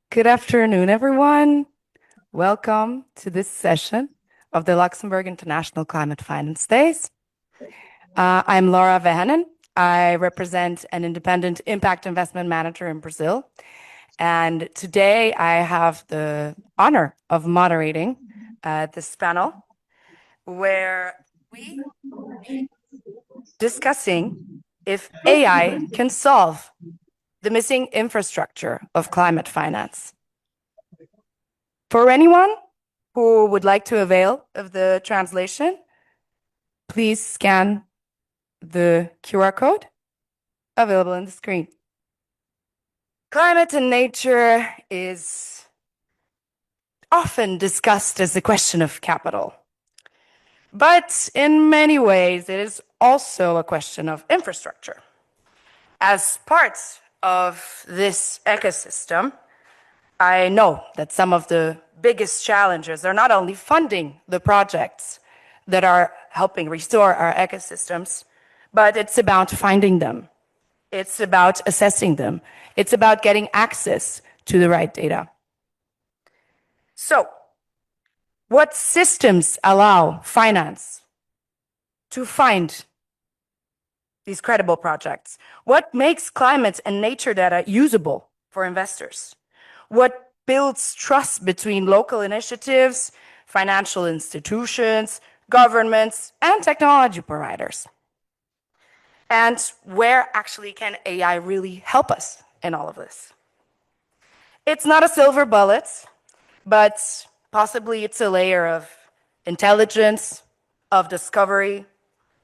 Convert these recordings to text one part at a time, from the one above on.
Good afternoon, everyone. Welcome to this session of the Luxembourg International Climate Finance Days. I'm Laura Vehanen. I represent an independent impact investment manager in Brazil. And today I have the honor of moderating this panel where we be discussing if AI can solve the missing infrastructure of climate finance. For anyone who would like to avail of the translation, please scan the QR code available on the screen. Climate and nature is often discussed as a question of capital, but in many ways, it is also a question of infrastructure. As part of this ecosystem, I know that some of the biggest challenges are not only funding the projects that are helping restore our ecosystems, but it's about finding them. It's about assessing them. It's about getting access to the right data. So, what systems allow finance to find these credible projects? What makes climate and nature data usable for investors? What builds trust between local initiatives, financial institutions, governments, and technology providers? And where actually can AI really help us in all of this? It's not a silver bullet, but possibly it's a layer of intelligence, of discovery,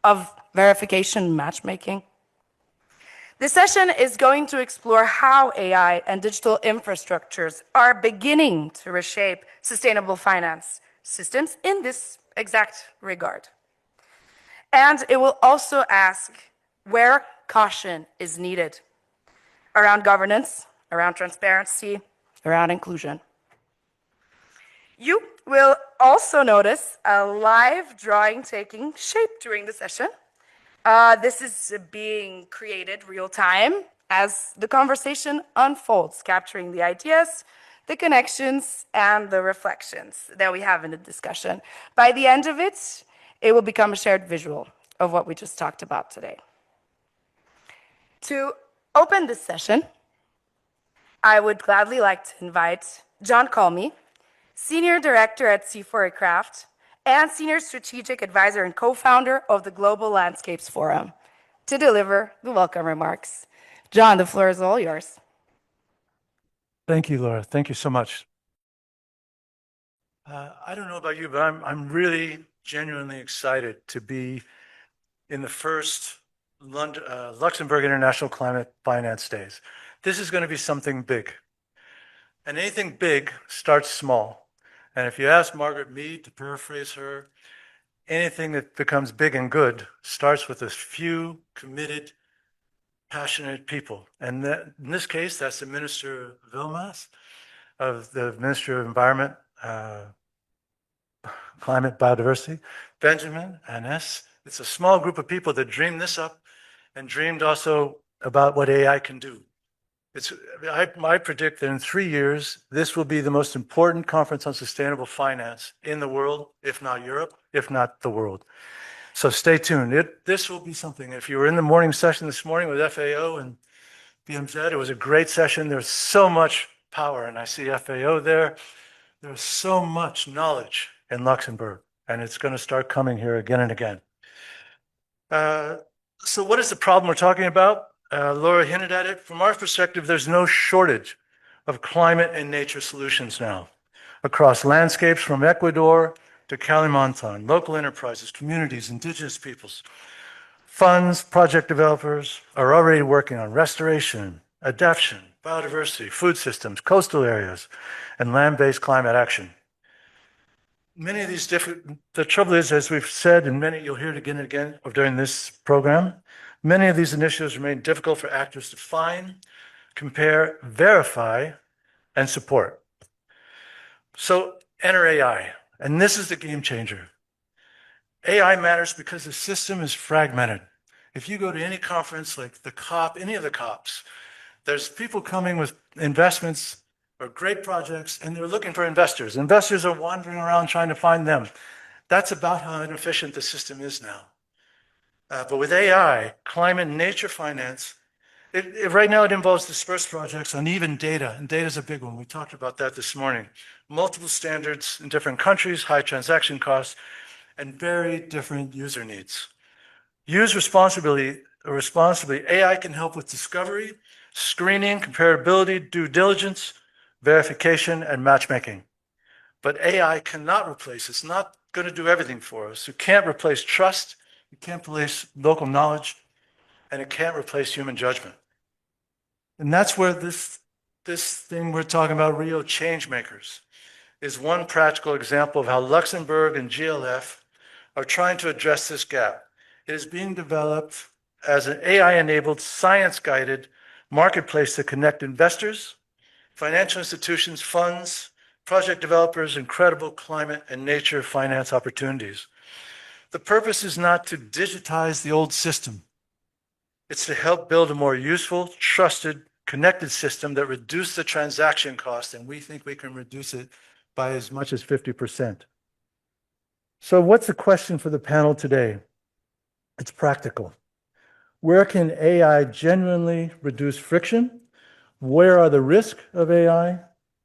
of verification, matchmaking. This session is going to explore how AI and digital infrastructures are beginning to reshape sustainable finance systems in this exact regard. And it will also ask where caution is needed around governance, around transparency, around inclusion. You will also notice a live drawing taking shape during the session. This is being created real time as the conversation unfolds, capturing the ideas, the connections, and the reflections that we have in the discussion. By the end of it, it will become a shared visual of what we just talked about today. To open this session, I would gladly like to invite John Colmy, Senior Director at C4 Aircraft, and Senior Strategic Advisor and co-founder of the Global Landscapes Forum, to deliver the welcome remarks. John, the floor is all yours. Thank you, Laura. Thank you so much. I don't know about you, but I'm really genuinely excited to be in the first Luxembourg International Climate Finance Days. This is going to be something big. And anything big starts small. And if you ask Margaret Mead, to paraphrase her, anything that becomes big and good starts with a few committed, passionate people. And in this case, that's the Minister Vilmas of the Ministry of Environment, Climate, Biodiversity, Benjamin, Aness. It's a small group of people that dreamed this up and dreamed also about what AI can do. I predict that in 3 years, this will be the most important conference on sustainable finance in the world, if not Europe, if not the world. So stay tuned. This will be something. If you were in the morning session this morning with FAO and BMZ, it was a great session. There's so much power, and I see FAO there. There's so much knowledge in Luxembourg, and it's going to start coming here again and again. So what is the problem we're talking about? Laura hinted at it. From our perspective, there's no shortage of climate and nature solutions now across landscapes from Ecuador to Kalimantan, local enterprises, communities, indigenous peoples. Funds, project developers are already working on restoration, adaptation, biodiversity, food systems, coastal areas, and land-based climate action. Many of these the trouble is, as we've said, and you'll hear it again and again during this program, many of these initiatives remain difficult for actors to find, compare, verify, and support. So enter AI, and this is the game changer. AI matters because the system is fragmented. If you go to any conference like the COP, any of the COPs, there's people coming with investments or great projects, and they're looking for investors. Investors are wandering around trying to find them. That's about how inefficient the system is now. But with AI, climate and nature finance, right now it involves dispersed projects, uneven data, and data is a big one. We talked about that this morning. Multiple standards in different countries, high transaction costs, and very different user needs. Used responsibly, AI can help with discovery, screening, comparability, due diligence, verification, and matchmaking. But AI cannot replace, it's not going to do everything for us. It can't replace trust, it can't replace local knowledge, and it can't replace human judgment. And that's where this thing we're talking about, Rio Changemakers, is one practical example of how Luxembourg and GLF are trying to address this gap. It is being developed as an AI-enabled, science-guided marketplace to connect investors, financial institutions, funds, project developers, and credible climate and nature finance opportunities. The purpose is not to digitize the old system. It's to help build a more useful, trusted, connected system that reduces the transaction cost, and we think we can reduce it by as much as 50%. So what's the question for the panel today? It's practical. Where can AI genuinely reduce friction? Where are the risks of AI?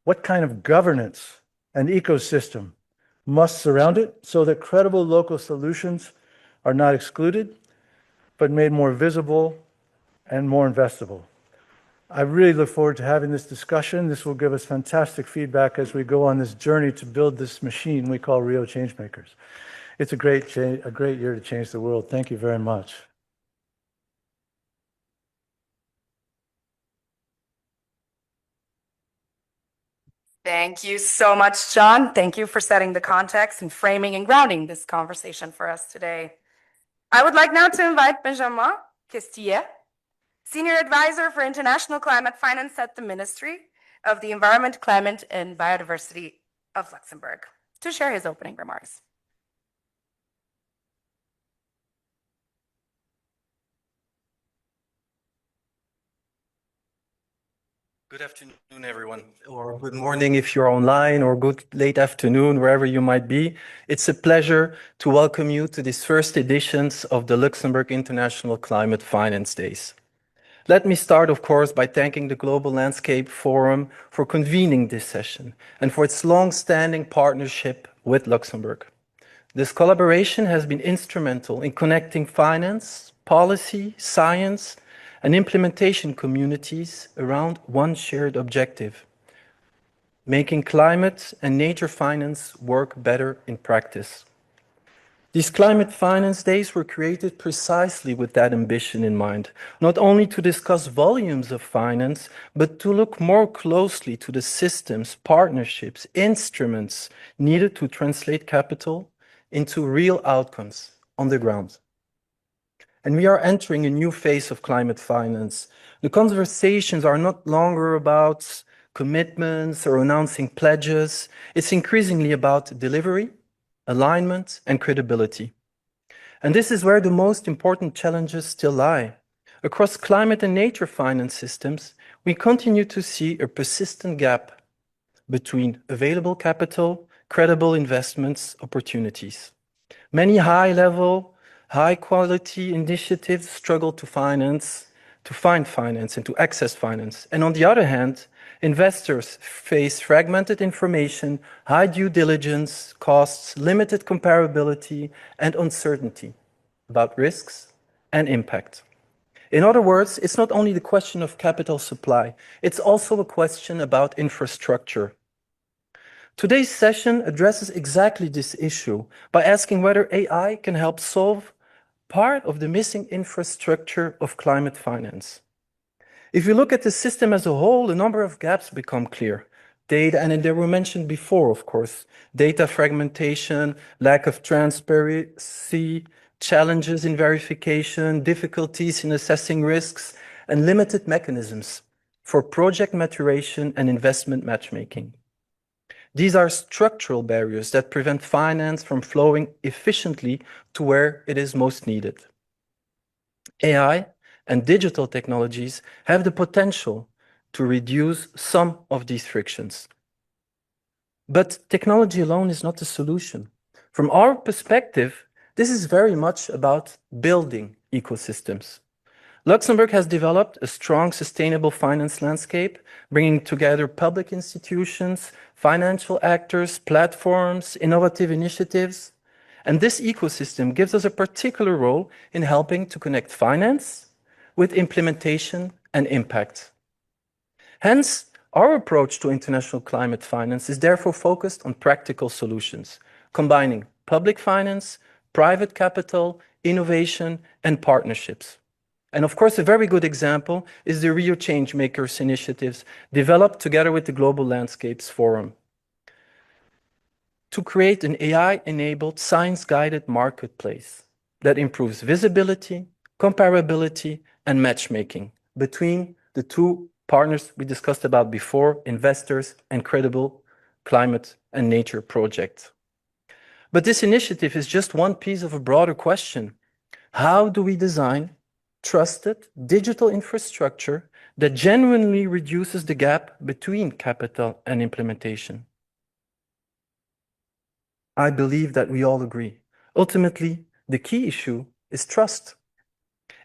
What kind of governance and ecosystem must surround it so that credible local solutions are not excluded, but made more visible and more investable? I really look forward to having this discussion. This will give us fantastic feedback as we go on this journey to build this machine we call Rio Changemakers. It's a great year to change the world. Thank you very much. Thank you so much, John. Thank you for setting the context and framing and grounding this conversation for us today. I would like now to invite Benjamin Castille, Senior Advisor for International Climate Finance at the Ministry of the Environment, Climate, and Biodiversity of Luxembourg, to share his opening remarks. Good afternoon, everyone, or good morning if you're online, or good late afternoon, wherever you might be. It's a pleasure to welcome you to this first editions of the Luxembourg International Climate Finance Days. Let me start, of course, by thanking the Global Landscape Forum for convening this session and for its long-standing partnership with Luxembourg. This collaboration has been instrumental in connecting finance, policy, science, and implementation communities around one shared objective: making climate and nature finance work better in practice. These Climate Finance Days were created precisely with that ambition in mind, not only to discuss volumes of finance, but to look more closely to the systems, partnerships, instruments needed to translate capital into real outcomes on the ground. And we are entering a new phase of climate finance. The conversations are not longer about commitments or announcing pledges. It's increasingly about delivery, alignment, and credibility. And this is where the most important challenges still lie. Across climate and nature finance systems, we continue to see a persistent gap between available capital, credible investments, opportunities. Many high-level, high-quality initiatives struggle to find finance and to access finance. And on the other hand, investors face fragmented information, high due diligence costs, limited comparability, and uncertainty about risks and impact. In other words, it's not only the question of capital supply, it's also a question about infrastructure. Today's session addresses exactly this issue by asking whether AI can help solve part of the missing infrastructure of climate finance. If you look at the system as a whole, a number of gaps become clear. Data, and they were mentioned before, of course, data fragmentation, lack of transparency, challenges in verification, difficulties in assessing risks, and limited mechanisms for project maturation and investment matchmaking. These are structural barriers that prevent finance from flowing efficiently to where it is most needed. AI and digital technologies have the potential to reduce some of these frictions. But technology alone is not the solution. From our perspective, this is very much about building ecosystems. Luxembourg has developed a strong sustainable finance landscape, bringing together public institutions, financial actors, platforms, innovative initiatives. And this ecosystem gives us a particular role in helping to connect finance with implementation and impact. Hence, our approach to international climate finance is therefore focused on practical solutions, combining public finance, private capital, innovation, and partnerships. And of course, a very good example is the Rio Changemakers initiatives developed together with the Global Landscapes Forum to create an AI-enabled, science-guided marketplace that improves visibility, comparability, and matchmaking between the two partners we discussed about before, investors and credible climate and nature projects. But this initiative is just one piece of a broader question. How do we design trusted digital infrastructure that genuinely reduces the gap between capital and implementation? I believe that we all agree. Ultimately, the key issue is trust.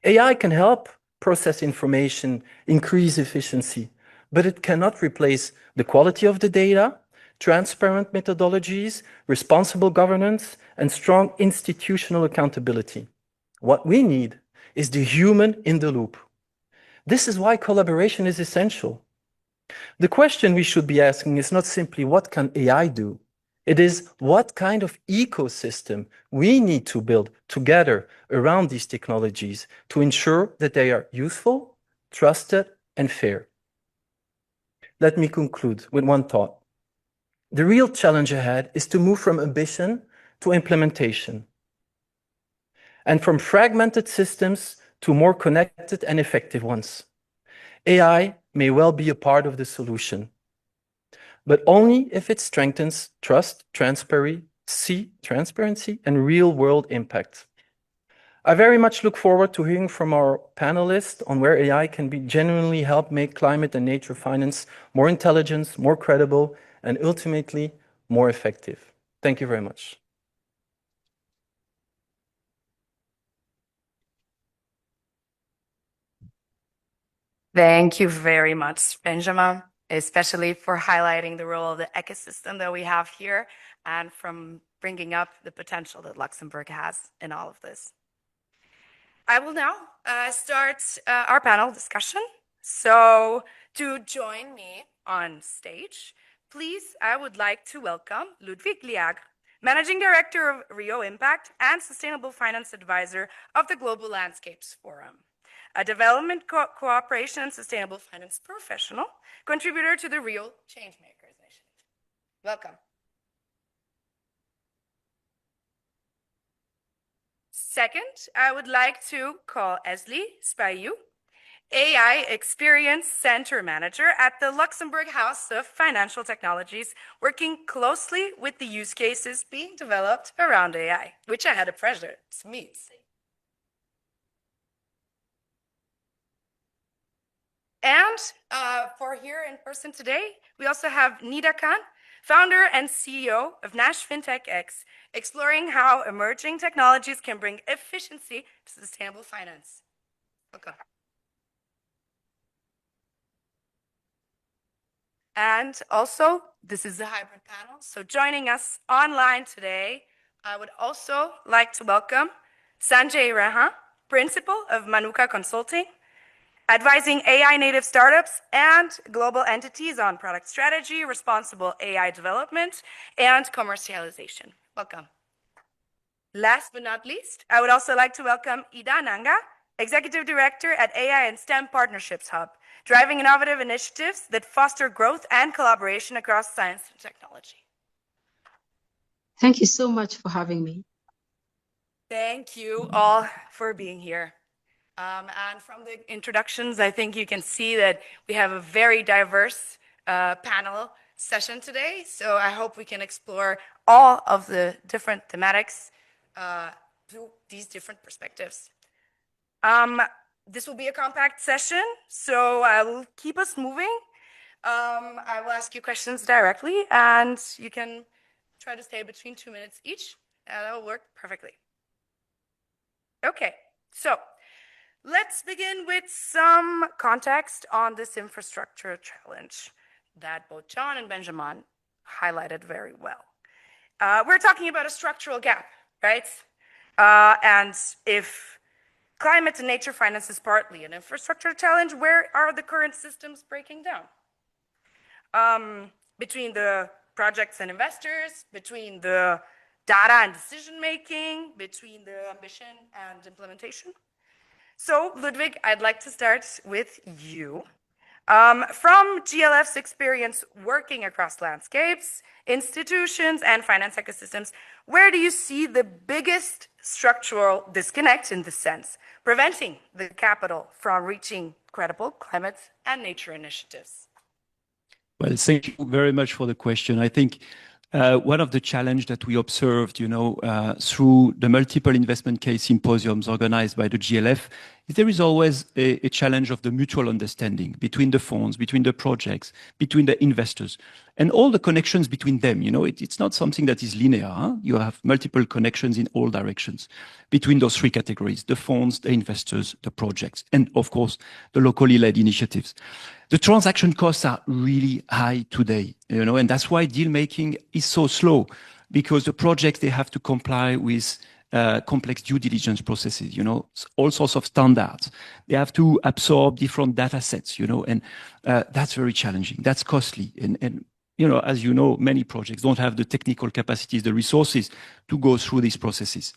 AI can help process information, increase efficiency, but it cannot replace the quality of the data, transparent methodologies, responsible governance, and strong institutional accountability. What we need is the human in the loop. This is why collaboration is essential. The question we should be asking is not simply what can AI do? It is what kind of ecosystem we need to build together around these technologies to ensure that they are useful, trusted, and fair. Let me conclude with one thought. The real challenge ahead is to move from ambition to implementation, and from fragmented systems to more connected and effective ones. AI may well be a part of the solution, but only if it strengthens trust, transparency, and real-world impact. I very much look forward to hearing from our panelists on where AI can genuinely help make climate and nature finance more intelligent, more credible, and ultimately more effective. Thank you very much. Thank you very much, Benjamin, especially for highlighting the role of the ecosystem that we have here and from bringing up the potential that Luxembourg has in all of this. I will now start our panel discussion. So to join me on stage, please, I would like to welcome Ludwig Liagre, Managing Director of Rio Impact and Sustainable Finance Advisor of the Global Landscapes Forum, a development cooperation and sustainable finance professional, contributor to the Rio Changemakers Initiative. Welcome. Second, I would like to call Esli Spayou, AI Experience Center Manager at the Luxembourg House of Financial Technologies, working closely with the use cases being developed around AI, which I had a pleasure to meet. And for here in person today, we also have Nida Khan, founder and CEO of Nash FinTech X, exploring how emerging technologies can bring efficiency to sustainable finance. Welcome. And also, this is a hybrid panel. So joining us online today, I would also like to welcome Sanjay Rahan, principal of Manuka Consulting, advising AI native startups and global entities on product strategy, responsible AI development, and commercialization. Welcome. Last but not least, I would also like to welcome Ida Nanga, Executive Director at AI and STEM Partnerships Hub, driving innovative initiatives that foster growth and collaboration across science and technology. Thank you so much for having me. Thank you all for being here. And from the introductions, I think you can see that we have a very diverse panel session today. So I hope we can explore all of the different thematics through these different perspectives. This will be a compact session, so I will keep us moving. I will ask you questions directly, and you can try to stay between 2 minutes each. That will work perfectly. Okay, so let's begin with some context on this infrastructure challenge that both John and Benjamin highlighted very well. We're talking about a structural gap, right? And if climate and nature finance is partly an infrastructure challenge, where are the current systems breaking down? Between the projects and investors, between the data and decision making, between the ambition and implementation. So, Ludwig, I'd like to start with you. From GLF's experience working across landscapes, institutions, and finance ecosystems, where do you see the biggest structural disconnect in this sense, preventing the capital from reaching credible climate and nature initiatives? Well, thank you very much for the question. I think one of the challenges that we observed, through the multiple investment case symposiums organized by the GLF, is there is always a challenge of the mutual understanding between the funds, between the projects, between the investors, and all the connections between them. It's not something that is linear. Huh? You have multiple connections in all directions between those three categories: the funds, the investors, the projects, and of course, the locally led initiatives. The transaction costs are really high today, and that's why deal making is so slow, because the projects, they have to comply with complex due diligence processes, all sorts of standards. They have to absorb different data sets, and that's very challenging. That's costly. And as you know, many projects don't have the technical capacities, the resources to go through these processes.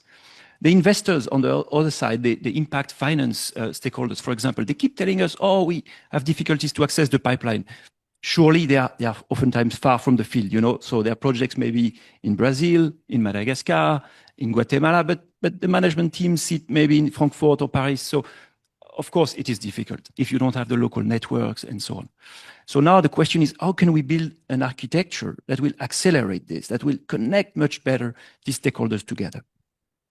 The investors on the other side, the impact finance stakeholders, for example, they keep telling us, oh, we have difficulties to access the pipeline. Surely they are oftentimes far from the field, so their projects may be in Brazil, in Madagascar, in Guatemala, but the management team sit maybe in Frankfurt or Paris. So of course it is difficult if you don't have the local networks and so on. So now the question is, how can we build an architecture that will accelerate this, that will connect much better these stakeholders together?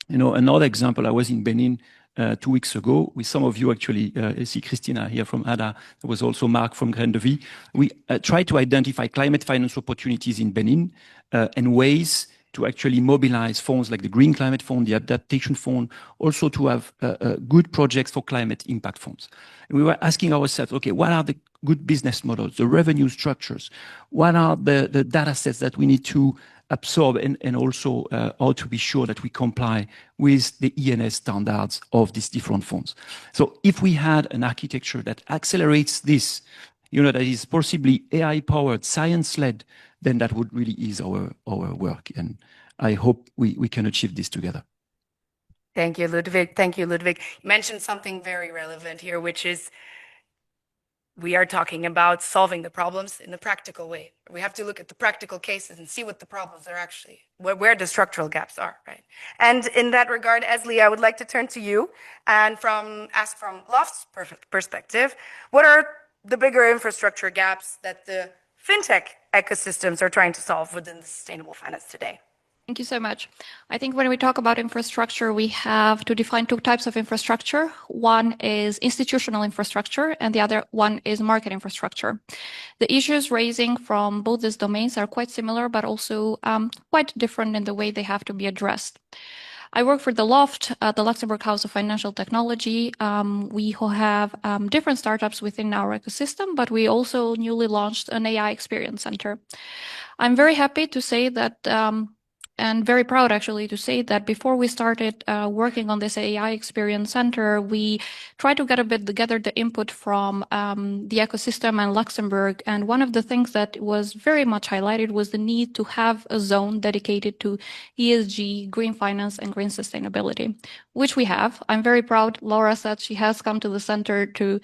Another example, I was in Benin 2 weeks ago with some of you, actually. I see Christina here from ADA. There was also Mark from Grain de Vie. We tried to identify climate finance opportunities in Benin and ways to actually mobilize funds like the Green Climate Fund, the Adaptation Fund, also to have good projects for climate impact funds. And we were asking ourselves, okay, what are the good business models, the revenue structures? What are the data sets that we need to absorb, and also how to be sure that we comply with the ENS standards of these different funds. So if we had an architecture that accelerates this, that is possibly AI-powered, science-led, then that would really ease our work. And I hope we can achieve this together. Thank you, Ludwig. Thank you, Ludwig. You mentioned something very relevant here, which is we are talking about solving the problems in a practical way. We have to look at the practical cases and see what the problems are actually, where the structural gaps are, right? And in that regard, Esli, I would like to turn to you and ask from Loft's perspective, what are the bigger infrastructure gaps that the fintech ecosystems are trying to solve within the sustainable finance today? Thank you so much. I think when we talk about infrastructure, we have to define two types of infrastructure. One is institutional infrastructure, and the other one is market infrastructure. The issues raising from both these domains are quite similar, but also quite different in the way they have to be addressed. I work for the Loft, the Luxembourg House of Financial Technology. We have different startups within our ecosystem, but we also newly launched an AI Experience Center. I'm very happy to say that and very proud actually to say that before we started working on this AI Experience Center, we tried to get a bit together the input from the ecosystem and Luxembourg. And one of the things that was very much highlighted was the need to have a zone dedicated to ESG, green finance, and green sustainability, which we have. I'm very proud. Laura said she has come to the center to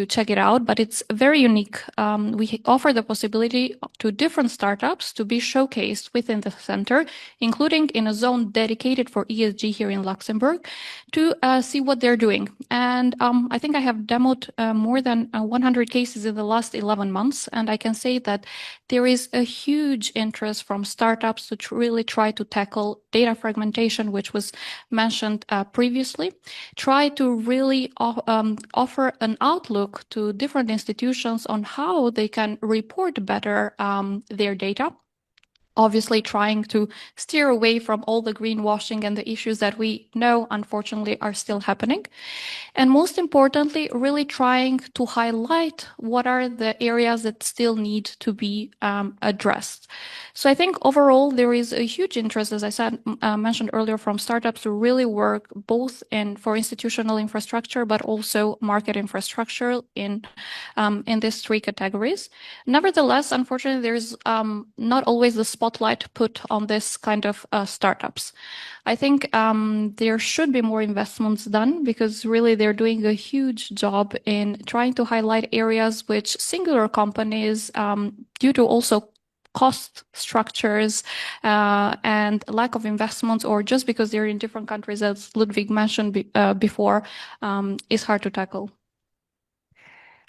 check it out, but it's very unique. We offer the possibility to different startups to be showcased within the center including in a zone dedicated for ESG here in Luxembourg, to see what they're doing. And I think I have demoed more than 100 cases in the last 11 months, and I can say that there is a huge interest from startups to really try to tackle data fragmentation, which was mentioned previously, try to really offer an outlook to different institutions on how they can report better their data. Obviously trying to steer away from all the greenwashing and the issues that we know, unfortunately, are still happening. And most importantly, really trying to highlight what are the areas that still need to be addressed. So I think overall, there is a huge interest, as I said, mentioned earlier, from startups to really work both for institutional infrastructure, but also market infrastructure in these three categories. Nevertheless, unfortunately, there's not always the spotlight put on this kind of startups. I think there should be more investments done because really they're doing a huge job in trying to highlight areas which singular companies, due to also cost structures and lack of investments, or just because they're in different countries, as Ludwig mentioned before, is hard to tackle.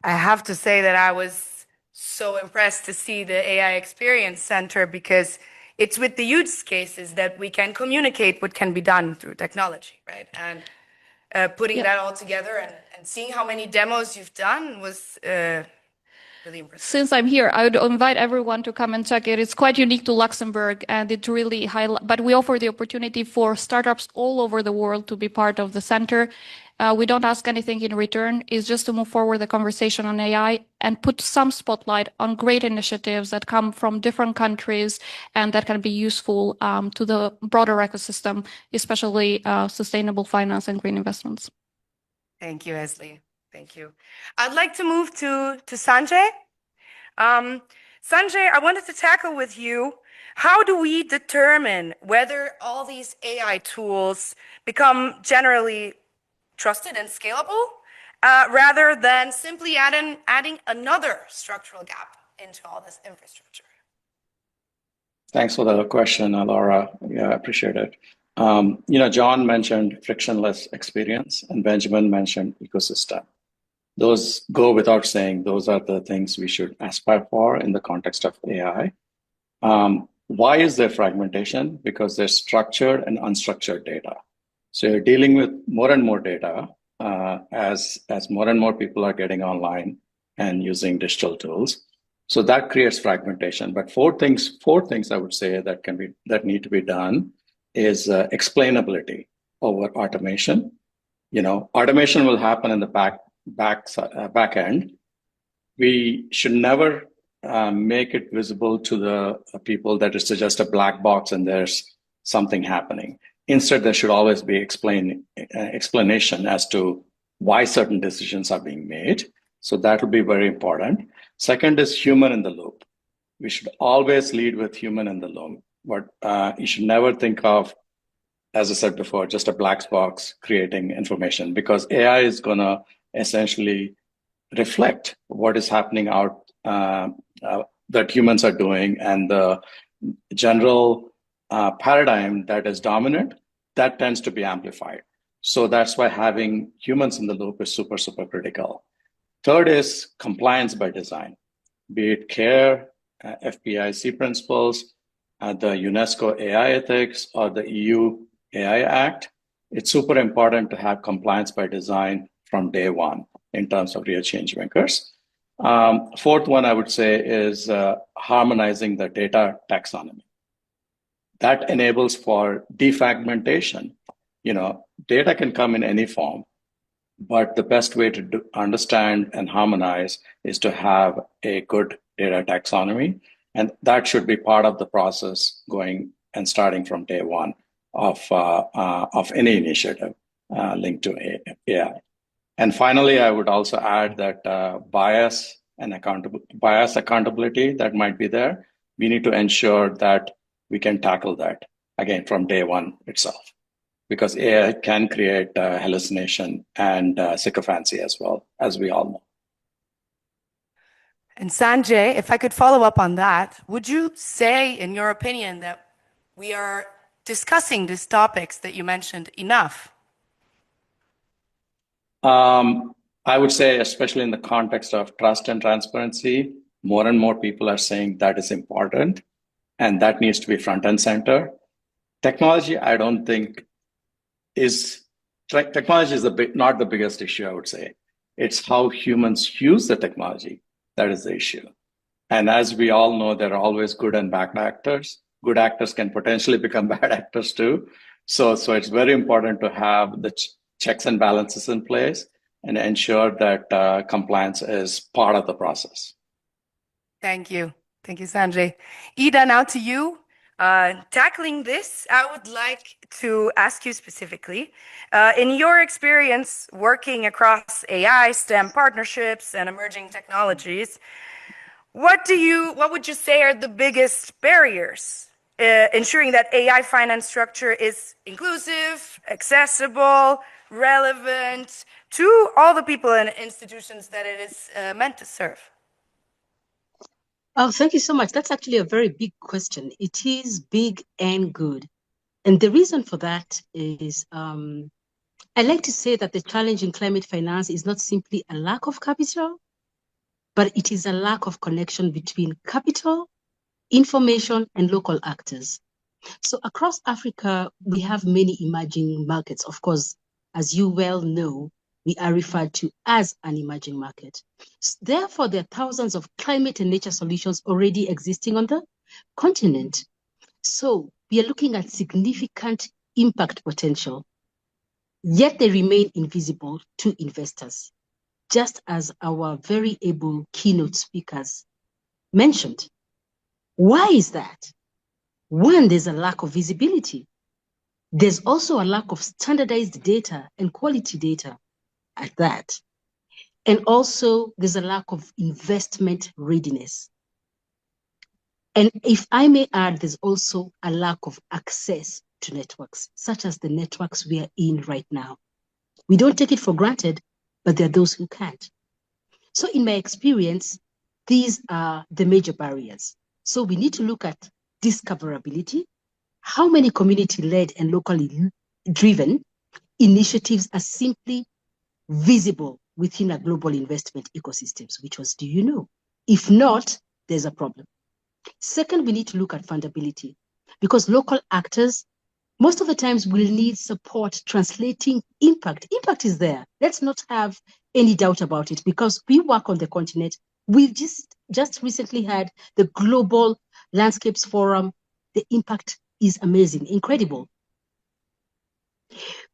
I have to say that I was so impressed to see the AI Experience Center because it's with the use cases that we can communicate what can be done through technology, right? And putting that all together and seeing how many demos you've done was really impressive. Since I'm here, I would invite everyone to come and check it. It's quite unique to Luxembourg, and it really but we offer the opportunity for startups all over the world to be part of the center. We don't ask anything in return. It's just to move forward the conversation on AI and put some spotlight on great initiatives that come from different countries and that can be useful to the broader ecosystem, especially sustainable finance and green investments. Thank you, Esli. Thank you. I'd like to move to Sanjay. Sanjay, I wanted to tackle with you, how do we determine whether all these AI tools become generally trusted and scalable, rather than simply adding another structural gap into all this infrastructure? Thanks for the question, Laura. Yeah, I appreciate it. John mentioned frictionless experience and Benjamin mentioned ecosystem. Those go without saying, those are the things we should aspire for in the context of AI. Why is there fragmentation? Because there's structured and unstructured data. So you're dealing with more and more data as more and more people are getting online and using digital tools. So that creates fragmentation. But four things I would say that need to be done is explainability over automation. Automation will happen in the back end. We should never make it visible to the people that it's just a black box and there's something happening. Instead, there should always be explanation as to why certain decisions are being made. So that will be very important. Second is human in the loop. We should always lead with human in the loop. But you should never think of, as I said before, just a black box creating information, because AI is going to essentially reflect what is happening out that humans are doing, and the general paradigm that is dominant, that tends to be amplified. So that's why having humans in the loop is super, super critical. Third is compliance by design, be it CARE, FPIC principles, the UNESCO AI ethics, or the EU AI Act. It's super important to have compliance by design from day one in terms of real change makers. Fourth one, I would say, is harmonizing the data taxonomy. That enables for defragmentation. Data can come in any form, but the best way to understand and harmonize is to have a good data taxonomy. And that should be part of the process going and starting from day one of any initiative linked to AI. And finally, I would also add that bias accountability that might be there. We need to ensure that we can tackle that again from day one itself, because AI can create hallucination and sycophancy as well, as we all know. And Sanjay, if I could follow up on that, would you say, in your opinion, that we are discussing these topics that you mentioned enough? I would say, especially in the context of trust and transparency, more and more people are saying that is important and that needs to be front and center. Technology, I don't think technology is not the biggest issue, I would say. It's how humans use the technology that is the issue. And as we all know, there are always good and bad actors. Good actors can potentially become bad actors too. So it's very important to have the checks and balances in place and ensure that compliance is part of the process. Thank you. Thank you, Sanjay. Ida, now to you. Tackling this, I would like to ask you specifically, in your experience working across AI, STEM partnerships, and emerging technologies, what would you say are the biggest barriers ensuring that AI finance structure is inclusive, accessible, relevant to all the people and institutions that it is meant to serve? Oh, thank you so much. That's actually a very big question. It is big and good. And the reason for that is I like to say that the challenge in climate finance is not simply a lack of capital, but it is a lack of connection between capital, information, and local actors. So across Africa, we have many emerging markets. Of course, as you well know, we are referred to as an emerging market. Therefore, there are thousands of climate and nature solutions already existing on the continent. So we are looking at significant impact potential, yet they remain invisible to investors, just as our very able keynote speakers mentioned. Why is that? One, there's a lack of visibility. There's also a lack of standardized data and quality data at that. And also, there's a lack of investment readiness. And if I may add, there's also a lack of access to networks, such as the networks we are in right now. We don't take it for granted, but there are those who can't. So in my experience, these are the major barriers. So we need to look at discoverability. How many community-led and locally driven initiatives are simply visible within a global investment ecosystems, which was, do you know? If not, there's a problem. Second, we need to look at fundability because local actors, most of the times will need support translating impact. Impact is there. Let's not have any doubt about it because we work on the continent. We've just recently had the Global Landscapes Forum. The impact is amazing, incredible.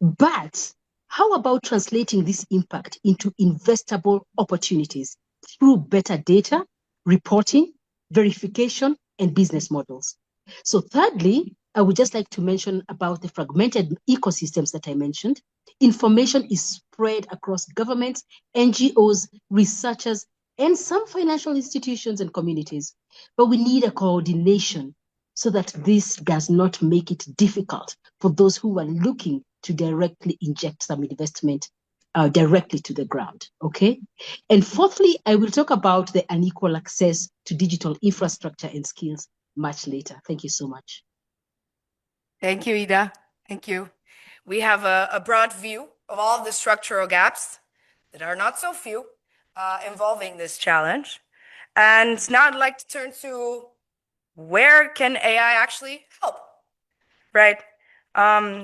But how about translating this impact into investable opportunities through better data, reporting, verification, and business models? So thirdly, I would just like to mention about the fragmented ecosystems that I mentioned. Information is spread across governments, NGOs, researchers, and some financial institutions and communities. But we need a coordination so that this does not make it difficult for those who are looking to directly inject some investment directly to the ground, okay? And fourthly, I will talk about the unequal access to digital infrastructure and skills much later. Thank you so much. Thank you, Ida. Thank you. We have a broad view of all the structural gaps that are not so few involving this challenge. And now I'd like to turn to where can AI actually help, right?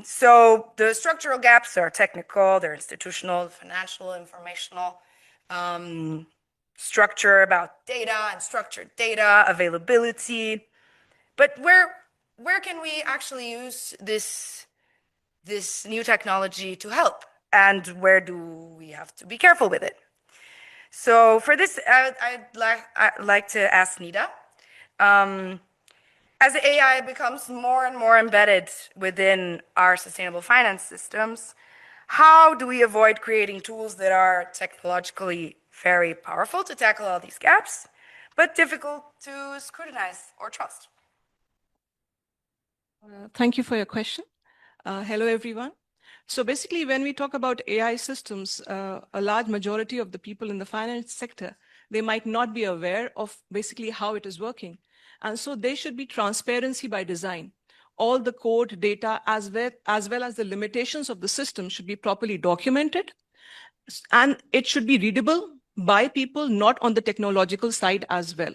So the structural gaps are technical, they're institutional, financial, informational, structure about data and structured data, availability. But where can we actually use this new technology to help? And where do we have to be careful with it? So for this, I'd like to ask Nida. As AI becomes more and more embedded within our sustainable finance systems, how do we avoid creating tools that are technologically very powerful to tackle all these gaps, but difficult to scrutinize or trust? Thank you for your question. Hello, everyone. So basically, when we talk about AI systems, a large majority of the people in the finance sector, they might not be aware of basically how it is working. And so there should be transparency by design. all the code data as well as the limitations of the system should be properly documented, and it should be readable by people not on the technological side as well.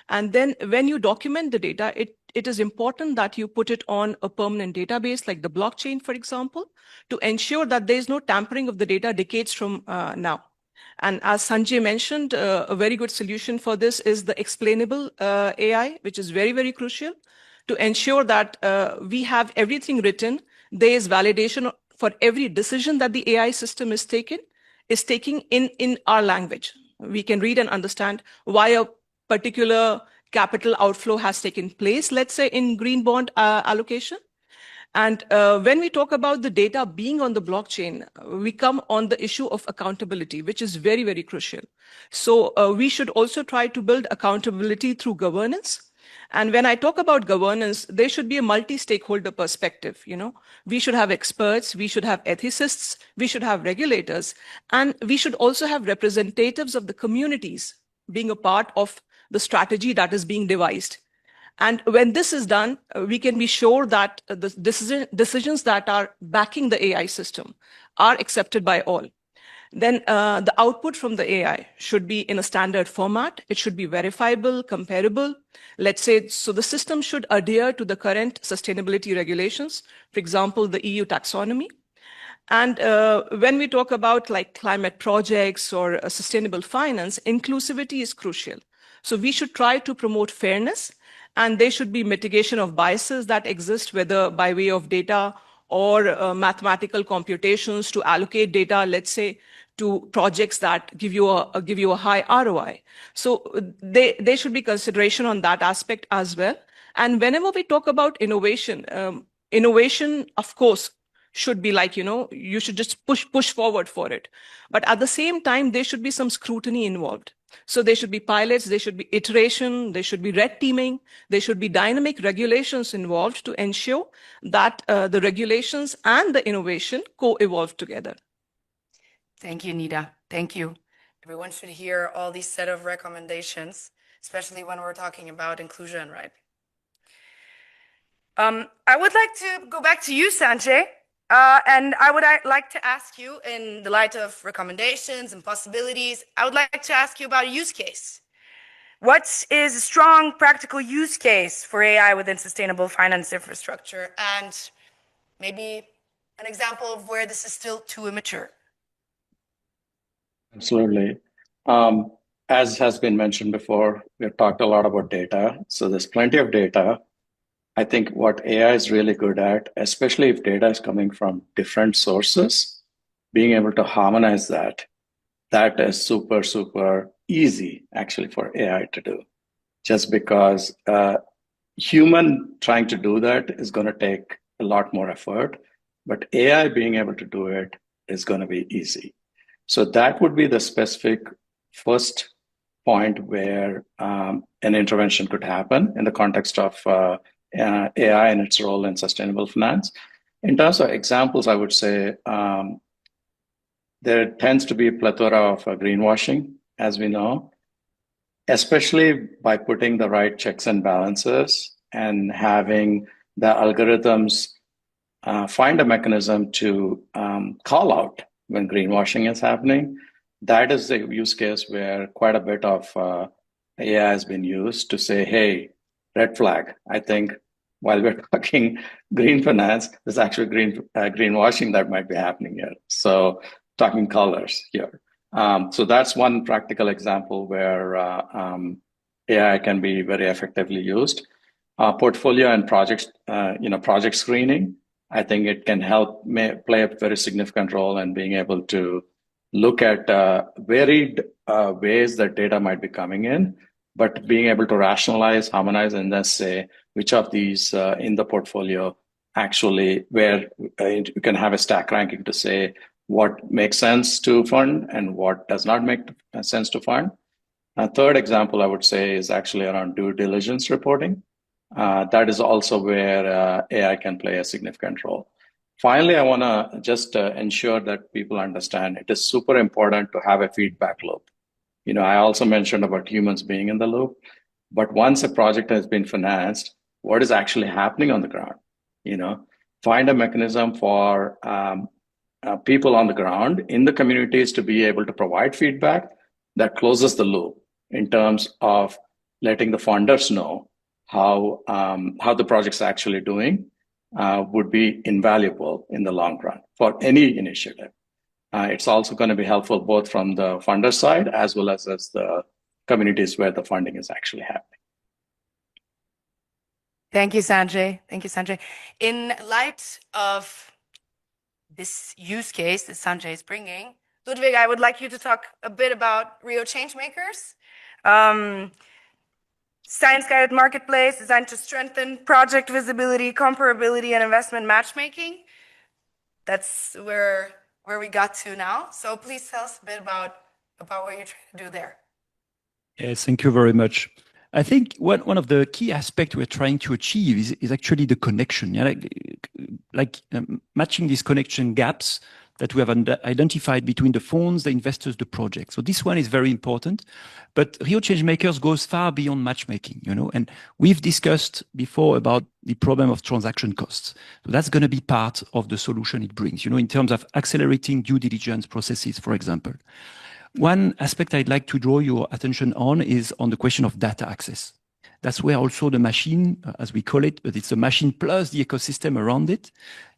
And then when you document the data, it is important that you put it on a permanent database like the blockchain, for example, to ensure that there is no tampering of the data decades from now. And as Sanjay mentioned, a very good solution for this is the explainable AI, which is very, very crucial to ensure that we have everything written. There is validation for every decision that the AI system is taking in our language. We can read and understand why a particular capital outflow has taken place, let's say in green bond allocation. And when we talk about the data being on the blockchain, we come on the issue of accountability, which is very, very crucial. So we should also try to build accountability through governance. And when I talk about governance, there should be a multi-stakeholder perspective. We should have experts, we should have ethicists, we should have regulators, and we should also have representatives of the communities being a part of the strategy that is being devised. And when this is done, we can be sure that the decisions that are backing the AI system are accepted by all. Then the output from the AI should be in a standard format. It should be verifiable, comparable. Let's say, so the system should adhere to the current sustainability regulations, for example, the EU taxonomy. And when we talk about like climate projects or sustainable finance, inclusivity is crucial. So we should try to promote fairness, and there should be mitigation of biases that exist, whether by way of data or mathematical computations to allocate data, let's say, to projects that give you a high ROI. So there should be consideration on that aspect as well. And whenever we talk about innovation, innovation, of course, should be like, you should just push forward for it. But at the same time, there should be some scrutiny involved. So there should be pilots, there should be iteration, there should be red teaming, there should be dynamic regulations involved to ensure that the regulations and the innovation co-evolve together. Thank you, Nida. Thank you. Everyone should hear all these set of recommendations, especially when we're talking about inclusion, right? I would like to go back to you, Sanjay. And I would like to ask you, in the light of recommendations and possibilities, I would like to ask you about a use case. What is a strong practical use case for AI within sustainable finance infrastructure? And maybe an example of where this is still too immature. Absolutely. As has been mentioned before, we've talked a lot about data. So there's plenty of data. I think what AI is really good at, especially if data is coming from different sources, being able to harmonize that is super, super easy actually for AI to do. Just because human trying to do that is going to take a lot more effort, but AI being able to do it is going to be easy. So that would be the specific first point where an intervention could happen in the context of AI and its role in sustainable finance. In terms of examples, I would say there tends to be a plethora of greenwashing, as we know, especially by putting the right checks and balances and having the algorithms find a mechanism to call out when greenwashing is happening. That is the use case where quite a bit of AI has been used to say, hey, red flag. I think while we're talking green finance, there's actually greenwashing that might be happening here. So talking colors here. So that's one practical example where AI can be very effectively used. Portfolio and project screening, I think it can help play a very significant role in being able to look at varied ways that data might be coming in, but being able to rationalize, harmonize, and then say which of these in the portfolio actually where you can have a stack ranking to say what makes sense to fund and what does not make sense to fund. A third example I would say is actually around due diligence reporting. That is also where AI can play a significant role. Finally, I want to just ensure that people understand it is super important to have a feedback loop. I also mentioned about humans being in the loop, but once a project has been financed, what is actually happening on the ground? Find a mechanism for people on the ground in the communities to be able to provide feedback that closes the loop in terms of letting the funders know how the project's actually doing would be invaluable in the long run for any initiative. It's also going to be helpful both from the funder side as well as the communities where the funding is actually happening. Thank you, Sanjay. Thank you, Sanjay. In light of this use case that Sanjay is bringing, Ludwig, I would like you to talk a bit about Rio Changemakers. Science-guided marketplace designed to strengthen project visibility, comparability, and investment matchmaking. That's where we got to now. So please tell us a bit about what you're trying to do there. Yes, thank you very much. I think one of the key aspects we're trying to achieve is actually the connection. Yeah? Matching these connection gaps that we have identified between the funds, the investors, the project. So this one is very important. But Rio Changemakers goes far beyond matchmaking, and we've discussed before about the problem of transaction costs. So that's going to be part of the solution it brings, in terms of accelerating due diligence processes, for example. One aspect I'd like to draw your attention on is on the question of data access. That's where also the machine, as we call it, but it's a machine plus the ecosystem around it.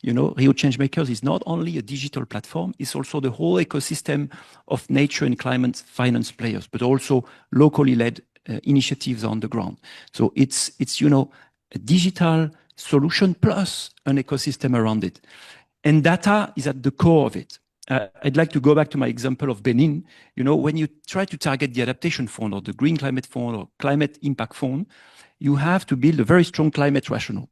Rio Changemakers is not only a digital platform, it's also the whole ecosystem of nature and climate finance players, but also locally led initiatives on the ground. So it's a digital solution plus an ecosystem around it. And data is at the core of it. I'd like to go back to my example of Benin. When you try to target the adaptation fund or the green climate fund or climate impact fund, you have to build a very strong climate rationale.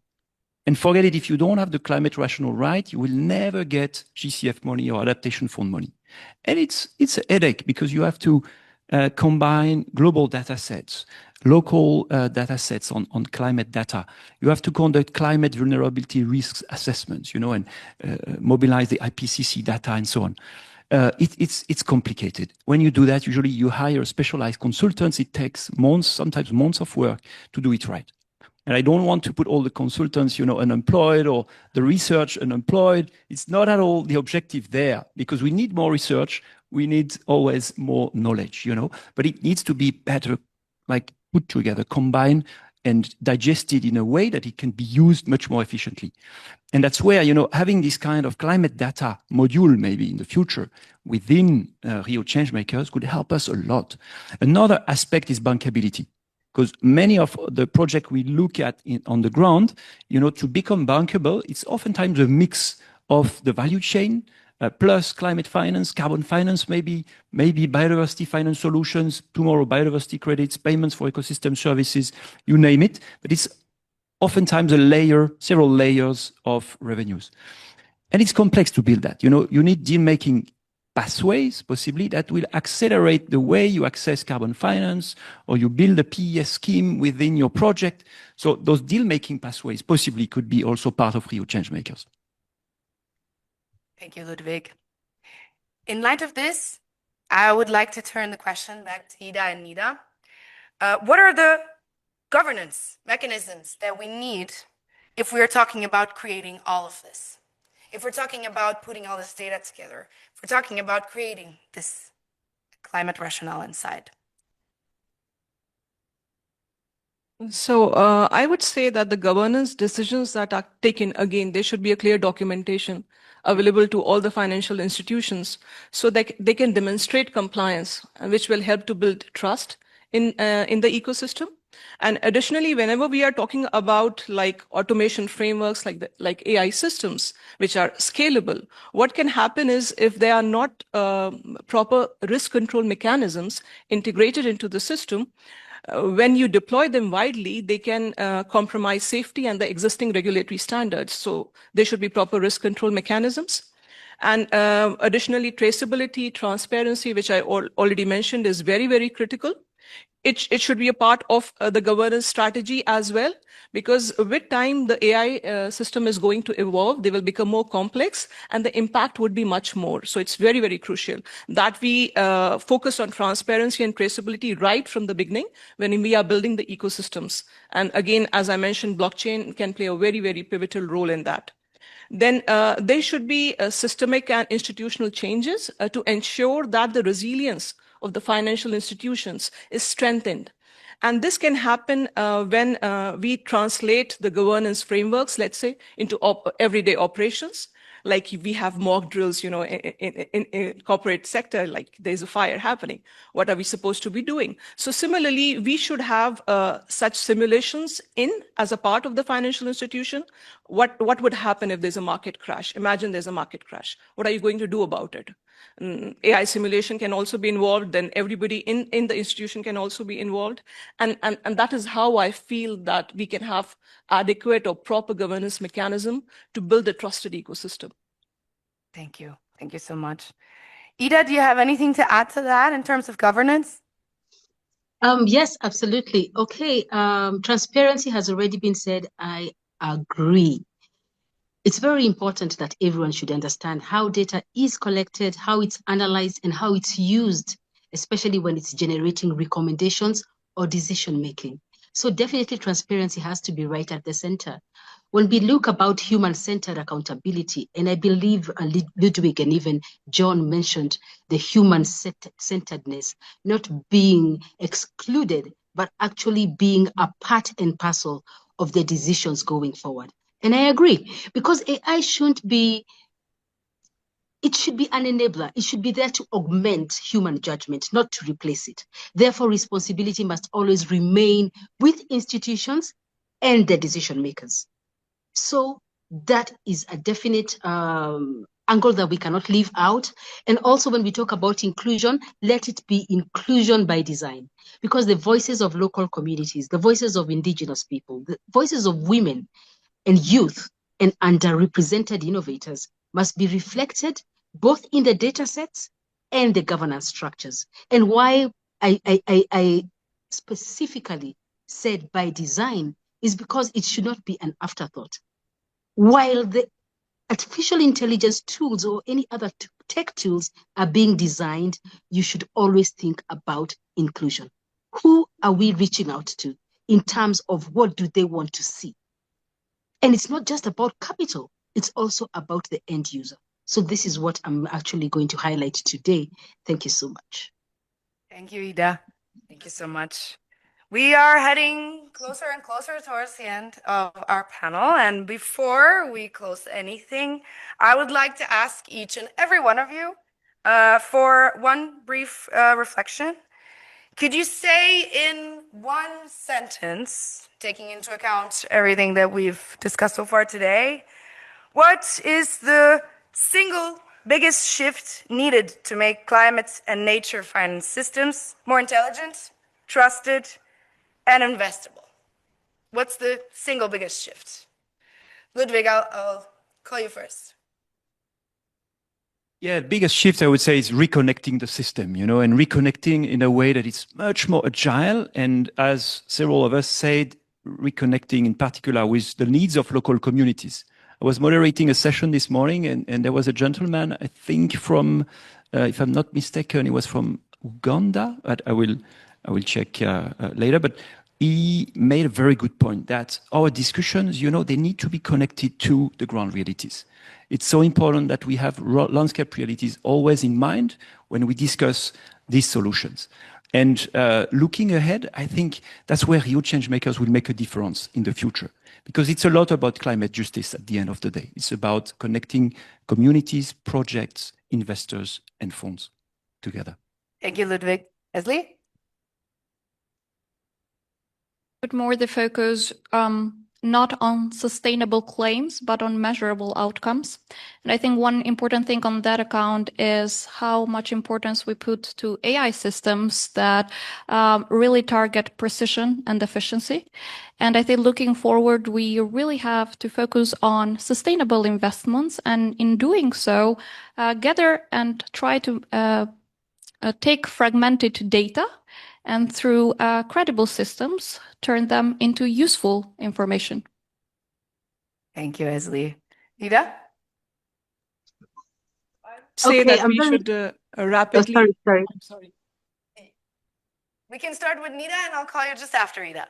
And forget it, if you don't have the climate rationale right, you will never get GCF money or adaptation fund money. And it's a headache because you have to combine global data sets, local data sets on climate data. You have to conduct climate vulnerability risks assessments, and mobilize the IPCC data and so on. It's complicated. When you do that, usually you hire specialized consultants. It takes months, sometimes months of work to do it right. And I don't want to put all the consultants, unemployed or the research unemployed. It's not at all the objective there because we need more research. We need always more knowledge, but it needs to be better, put together, combined and digested in a way that it can be used much more efficiently. And that's where, having this kind of climate data module maybe in the future within Rio Changemakers could help us a lot. Another aspect is bankability. Because many of the projects we look at on the ground, to become bankable, it's oftentimes a mix of the value chain plus climate finance, carbon finance, maybe biodiversity finance solutions, tomorrow biodiversity credits, payments for ecosystem services, you name it. But it's oftentimes several layers of revenues. And it's complex to build that. You need deal-making pathways, possibly, that will accelerate the way you access carbon finance or you build a PES scheme within your project. So those deal-making pathways possibly could be also part of Rio Changemakers. Thank you, Ludwig. In light of this, I would like to turn the question back to Ida and Nida. What are the governance mechanisms that we need if we are talking about creating all of this? If we're talking about putting all this data together, if we're talking about creating this climate rationale inside. So I would say that the governance decisions that are taken, again, there should be a clear documentation available to all the financial institutions so that they can demonstrate compliance, which will help to build trust in the ecosystem. And additionally, whenever we are talking about automation frameworks like AI systems, which are scalable, what can happen is if there are not proper risk control mechanisms integrated into the system, when you deploy them widely, they can compromise safety and the existing regulatory standards. So there should be proper risk control mechanisms. And additionally, traceability, transparency, which I already mentioned, is very, very critical. it should be a part of the governance strategy as well, because with time, the AI system is going to evolve. They will become more complex and the impact would be much more. So it's very, very crucial that we focus on transparency and traceability right from the beginning when we are building the ecosystems. And again, as I mentioned, blockchain can play a very, very pivotal role in that. Then there should be systemic and institutional changes to ensure that the resilience of the financial institutions is strengthened. And this can happen when we translate the governance frameworks, let's say, into everyday operations. Like we have mock drills, in corporate sector, like there's a fire happening. What are we supposed to be doing? So similarly, we should have such simulations as a part of the financial institution. What would happen if there's a market crash? Imagine there's a market crash. What are you going to do about it? AI simulation can also be involved, then everybody in the institution can also be involved. And that is how I feel that we can have adequate or proper governance mechanism to build a trusted ecosystem. Thank you. Thank you so much. Ida, do you have anything to add to that in terms of governance? Yes, absolutely. Okay. Transparency has already been said. I agree. It's very important that everyone should understand how data is collected, how it's analyzed, and how it's used, especially when it's generating recommendations or decision making. So definitely transparency has to be right at the center. When we look about human-centered accountability, and I believe Ludwig and even John mentioned the human-centeredness, not being excluded, but actually being a part and parcel of the decisions going forward. And I agree, because AI shouldn't be, it should be an enabler. It should be there to augment human judgment, not to replace it. Therefore, responsibility must always remain with institutions and the decision makers. So that is a definite angle that we cannot leave out. And also when we talk about inclusion, let it be inclusion by design, because the voices of local communities, the voices of indigenous people, the voices of women and youth and underrepresented innovators must be reflected both in the data sets and the governance structures. And why I specifically said by design is because it should not be an afterthought. While the artificial intelligence tools or any other tech tools are being designed, you should always think about inclusion. Who are we reaching out to in terms of what do they want to see? And it's not just about capital, it's also about the end user. So this is what I'm actually going to highlight today. Thank you so much. Thank you, Ida. Thank you so much. We are heading closer and closer towards the end of our panel. And before we close anything, I would like to ask each and every one of you for one brief reflection. Could you say in one sentence, taking into account everything that we've discussed so far today, what is the single biggest shift needed to make climate and nature finance systems more intelligent, trusted, and investable? What's the single biggest shift? Ludwig, I'll call you first. Yeah, the biggest shift I would say is reconnecting the system, and reconnecting in a way that it's much more agile. And as several of us said, reconnecting in particular with the needs of local communities. I was moderating a session this morning and there was a gentleman, I think from, if I'm not mistaken, he was from Uganda. But I will check later. But he made a very good point that our discussions, they need to be connected to the ground realities. It's so important that we have landscape realities always in mind when we discuss these solutions. And looking ahead, I think that's where huge change makers will make a difference in the future. Because it's a lot about climate justice at the end of the day. It's about connecting communities, projects, investors, and funds together. Thank you, Ludwig. Leslie? Put more the focus not on sustainable claims, but on measurable outcomes. And I think one important thing on that account is how much importance we put to AI systems that really target precision and efficiency. And I think looking forward, we really have to focus on sustainable investments. And in doing so, gather and try to take fragmented data and through credible systems, turn them into useful information. Thank you, Esli. Ida? Say Okay, that we should rapidly. sorry. I'm sorry. We can start with Nida, and I'll call you just after Ida.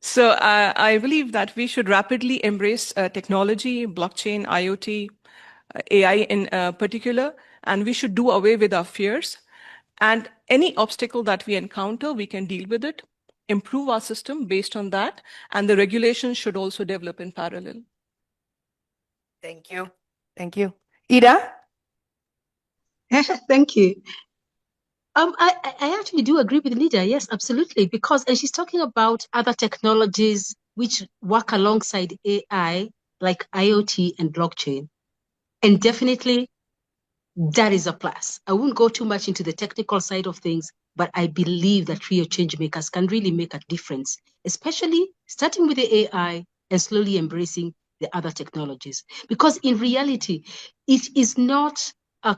So I believe that we should rapidly embrace technology, blockchain, IoT, AI in particular, and we should do away with our fears. And any obstacle that we encounter, we can deal with it, improve our system based on that, and the regulations should also develop in parallel. Thank you. Thank you. Ida? Thank you. I actually do agree with Lydia. Yes, absolutely. Because and she's talking about other technologies which work alongside AI, like IoT and blockchain. And definitely that is a plus. I won't go too much into the technical side of things, but I believe that real change makers can really make a difference, especially starting with the AI and slowly embracing the other technologies. Because in reality, it is not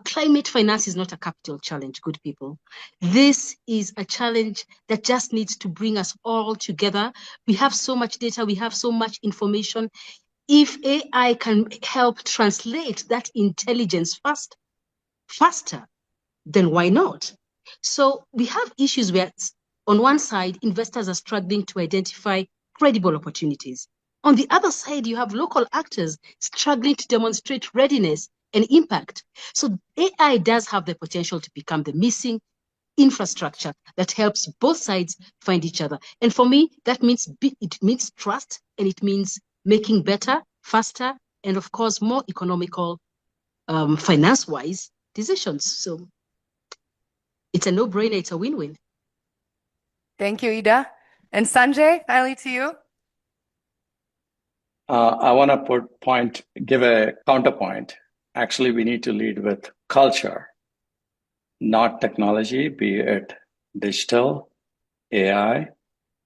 climate finance is not a capital challenge, good people. This is a challenge that just needs to bring us all together. We have so much data, we have so much information. If AI can help translate that intelligence faster, then why not? So we have issues where, on one side, investors are struggling to identify credible opportunities. On the other side, you have local actors struggling to demonstrate readiness and impact. So AI does have the potential to become the missing infrastructure that helps both sides find each other. And for me, that means it means trust, and it means making better, faster, and of course, more economical, finance-wise decisions. So it's a no-brainer. It's a win-win. Thank you, Ida. And Sanjay, finally to you. I want to give a counterpoint. Actually, we need to lead with culture, not technology, be it digital, AI,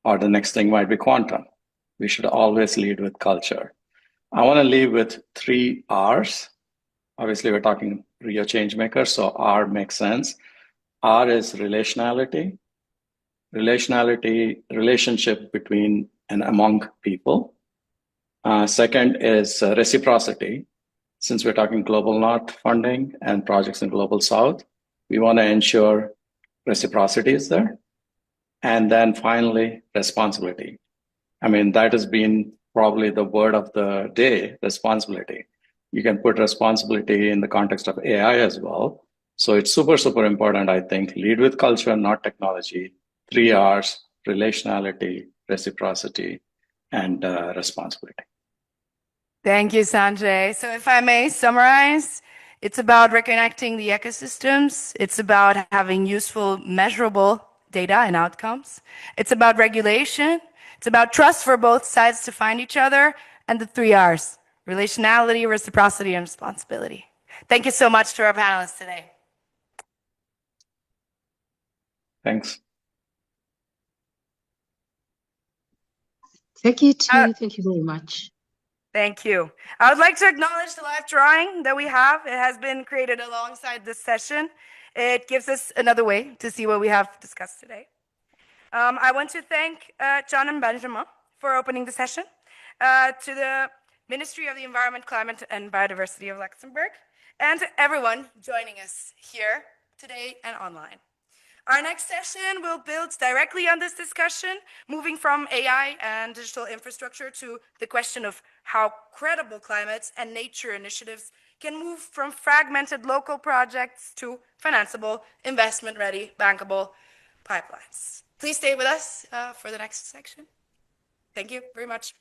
or the next thing might be quantum. We should always lead with culture. I want to leave with 3 R's. Obviously, we're talking real change makers, so R makes sense. R is relationality, relationship between and among people. Second is reciprocity. Since we're talking global north funding and projects in global south, we want to ensure reciprocity is there. And then finally, responsibility. I mean, that has been probably the word of the day, responsibility. You can put responsibility in the context of AI as well. So it's super, super important, I think. Lead with culture, not technology. 3 R's, relationality, reciprocity, and responsibility. Thank you, Sanjay. So if I may summarize, it's about reconnecting the ecosystems. It's about having useful, measurable data and outcomes. It's about regulation. It's about trust for both sides to find each other. And the 3 R's, relationality, reciprocity, and responsibility. Thank you so much to our panelists today. Thanks. Thank you, too. Thank you very much. Thank you. I would like to acknowledge the live drawing that we have. It has been created alongside this session. It gives us another way to see what we have discussed today. I want to thank John and Benjamin for opening the session, to the Ministry of the Environment, Climate and Biodiversity of Luxembourg, and to everyone joining us here today and online. Our next session will build directly on this discussion, moving from AI and digital infrastructure to the question of how credible climate and nature initiatives can move from fragmented local projects to financeable, investment-ready, bankable pipelines. Please stay with us for the next section. Thank you very much.